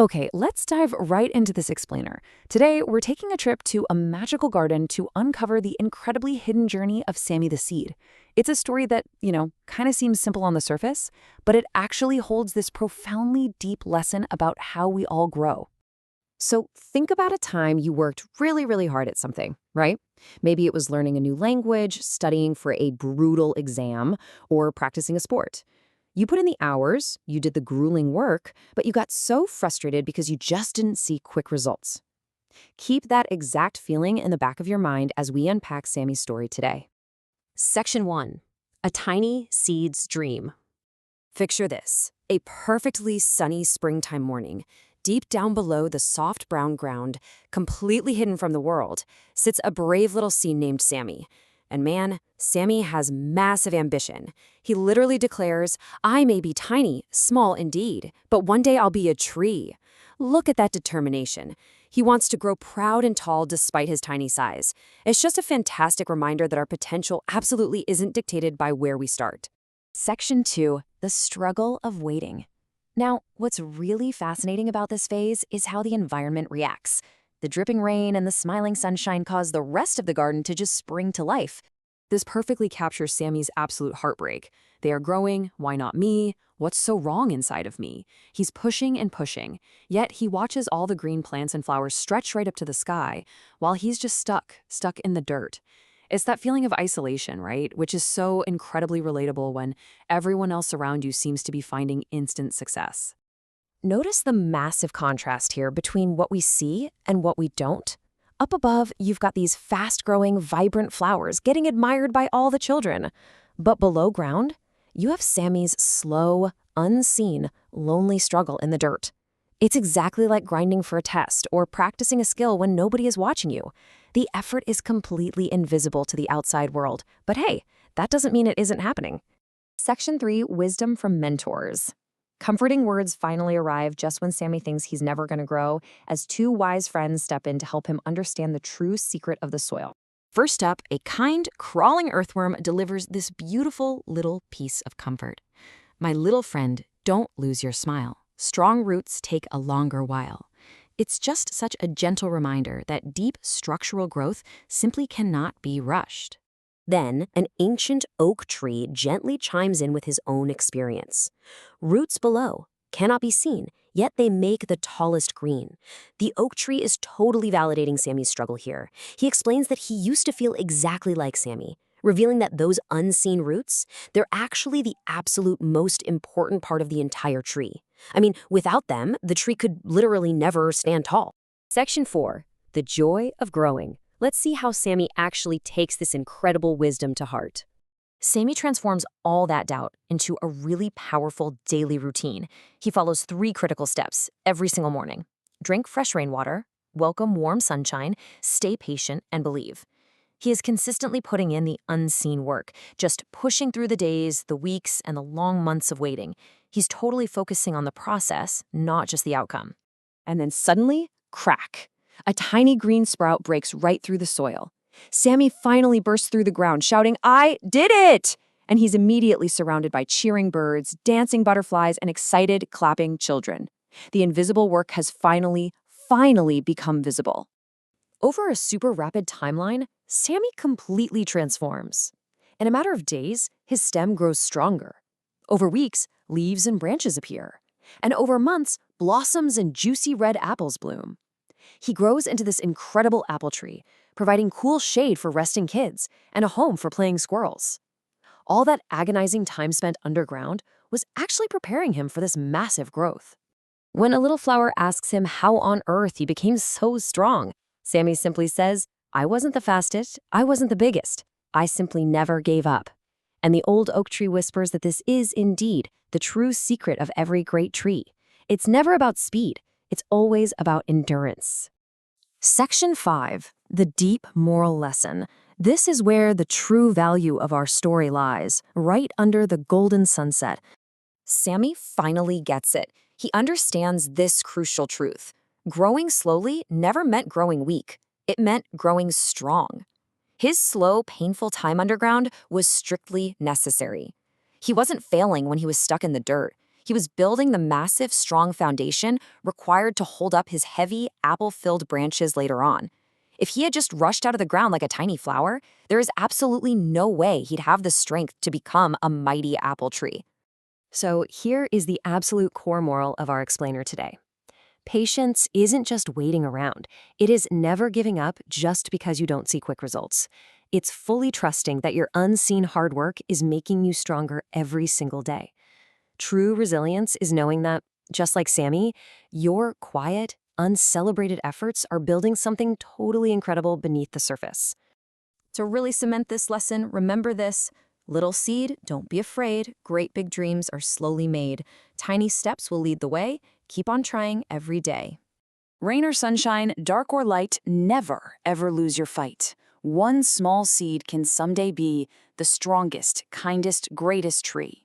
Okay, let's dive right into this explainer. Today, we're taking a trip to a magical garden to uncover the incredibly hidden journey of Sammy the Seed. It's a story that, kind of seems simple on the surface, but it actually holds this profoundly deep lesson about how we all grow. So think about a time you worked really, really hard at something, right? Maybe it was learning a new language, studying for a brutal exam, or practicing a sport. You put in the hours, you did the grueling work, but you got so frustrated because you just didn't see quick results. Keep that exact feeling in the back of your mind as we unpack Sammy's story today. Section 1. A Tiny Seed's Dream. Picture this, a perfectly sunny springtime morning. Deep down below the soft brown ground, completely hidden from the world, sits a brave little seed named Sammy. And man, Sammy has massive ambition. He literally declares, "I may be tiny, small indeed, but one day I'll be a tree." Look at that determination. He wants to grow proud and tall despite his tiny size. It's just a fantastic reminder that our potential absolutely isn't dictated by where we start. Section 2. The Struggle of Waiting. Now, what's really fascinating about this phase is how the environment reacts. The dripping rain and the smiling sunshine cause the rest of the garden to just spring to life. This perfectly captures Sammy's absolute heartbreak. They are growing, why not me? What's so wrong inside of me? He's pushing and pushing, yet he watches all the green plants and flowers stretch right up to the sky, while he's just stuck in the dirt. It's that feeling of isolation, right? Which is so incredibly relatable when everyone else around you seems to be finding instant success. Notice the massive contrast here between what we see and what we don't. Up above, you've got these fast-growing, vibrant flowers getting admired by all the children. But below ground, you have Sammy's slow, unseen, lonely struggle in the dirt. It's exactly like grinding for a test or practicing a skill when nobody is watching you. The effort is completely invisible to the outside world, but hey, that doesn't mean it isn't happening. Section 3. Wisdom from Mentors. Comforting words finally arrive just when Sammy thinks he's never going to grow, as two wise friends step in to help him understand the true secret of the soil. First up, a kind, crawling earthworm delivers this beautiful little piece of comfort. "My little friend, don't lose your smile. Strong roots take a longer while." It's just such a gentle reminder that deep structural growth simply cannot be rushed. Then, an ancient oak tree gently chimes in with his own experience. Roots below cannot be seen, yet they make the tallest green. The oak tree is totally validating Sammy's struggle here. He explains that he used to feel exactly like Sammy, revealing that those unseen roots, they're actually the absolute most important part of the entire tree. I mean, without them, the tree could literally never stand tall. Section 4. The Joy of Growing. Let's see how Sammy actually takes this incredible wisdom to heart. Sammy transforms all that doubt into a really powerful daily routine. He follows 3 critical steps every single morning. Drink fresh rainwater, welcome warm sunshine, stay patient, and believe. He is consistently putting in the unseen work, just pushing through the days, the weeks, and the long months of waiting. He's totally focusing on the process, not just the outcome. And then suddenly, crack. A tiny green sprout breaks right through the soil. Sammy finally bursts through the ground, shouting, "I did it!" And he's immediately surrounded by cheering birds, dancing butterflies, and excited, clapping children. The invisible work has finally become visible. Over a super rapid timeline, Sammy completely transforms. In a matter of days, his stem grows stronger. Over weeks, leaves and branches appear. And over months, blossoms and juicy red apples bloom. He grows into this incredible apple tree, providing cool shade for resting kids and a home for playing squirrels. All that agonizing time spent underground was actually preparing him for this massive growth. When a little flower asks him how on earth he became so strong, Sammy simply says, "I wasn't the fastest, I wasn't the biggest. I simply never gave up." And the old oak tree whispers that this is indeed the true secret of every great tree. It's never about speed. It's always about endurance. Section 5. The Deep Moral Lesson. This is where the true value of our story lies, right under the golden sunset. Sammy finally gets it. He understands this crucial truth. Growing slowly never meant growing weak. It meant growing strong. His slow, painful time underground was strictly necessary. He wasn't failing when he was stuck in the dirt. He was building the massive, strong foundation required to hold up his heavy, apple-filled branches later on. If he had just rushed out of the ground like a tiny flower, there is absolutely no way he'd have the strength to become a mighty apple tree. So here is the absolute core moral of our explainer today. Patience isn't just waiting around. It is never giving up just because you don't see quick results. It's fully trusting that your unseen hard work is making you stronger every single day. True resilience is knowing that, just like Sammy, your quiet, uncelebrated efforts are building something totally incredible beneath the surface. To really cement this lesson, remember this. Little seed, don't be afraid. Great big dreams are slowly made. Tiny steps will lead the way. Keep on trying every day. Rain or sunshine, dark or light, never, ever lose your fight. One small seed can someday be the strongest, kindest, greatest tree.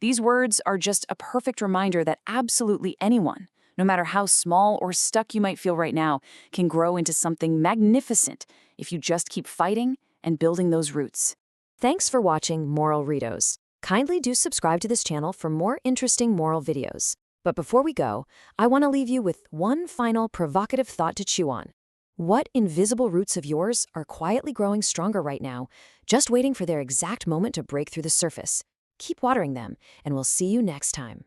These words are just a perfect reminder that absolutely anyone, no matter how small or stuck you might feel right now, can grow into something magnificent if you just keep fighting and building those roots. Thanks for watching Moral Ritos. Kindly do subscribe to this channel for more interesting moral videos. But before we go, I want to leave you with one final provocative thought to chew on. What invisible roots of yours are quietly growing stronger right now, just waiting for their exact moment to break through the surface? Keep watering them, and we'll see you next time.